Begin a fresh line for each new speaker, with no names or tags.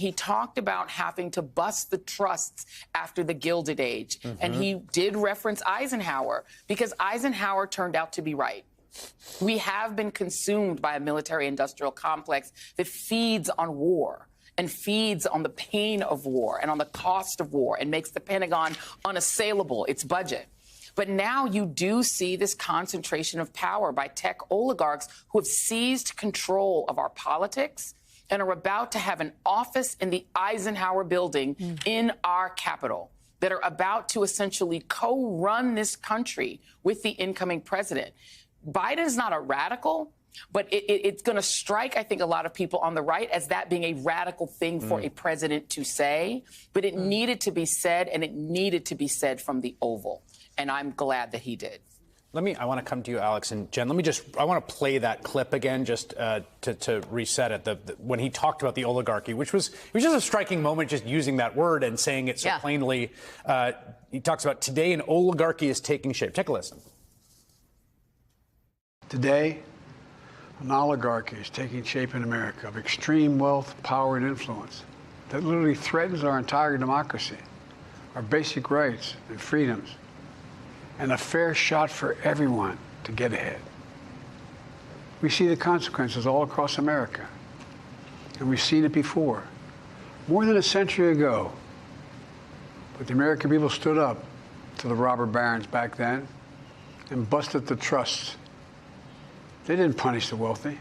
He talked about having to bust the trusts after the Gilded Age. And he did reference Eisenhower because Eisenhower turned out to be right. We have been consumed by a military-industrial complex that feeds on war and feeds on the pain of war and on the cost of war and makes the Pentagon unassailable, its budget. But now you do see this concentration of power by tech oligarchs who have seized control of our politics and are about to have an office in the Eisenhower building in our capital, that are about to essentially co-run this country with the incoming president. Biden is not a radical, but it's going to strike, I think, a lot of people on the right as that being a radical thing for a president to say. But it needed to be said, and it needed to be said from the Oval. And I'm glad that he did.
I want to come to you, Alex and Jen. I want to play that clip again just to reset it. When he talked about the oligarchy, it was just a striking moment, just using that word and saying it so plainly. He talks about today an oligarchy is taking shape. Take a listen.
Today, an oligarchy is taking shape in America of extreme wealth, power, and influence that literally threatens our entire democracy, our basic rights and freedoms, and a fair shot for everyone to get ahead. We see the consequences all across America, and we've seen it before. More than a century ago, but the American people stood up to the robber barons back then and busted the trusts. They didn't punish the wealthy.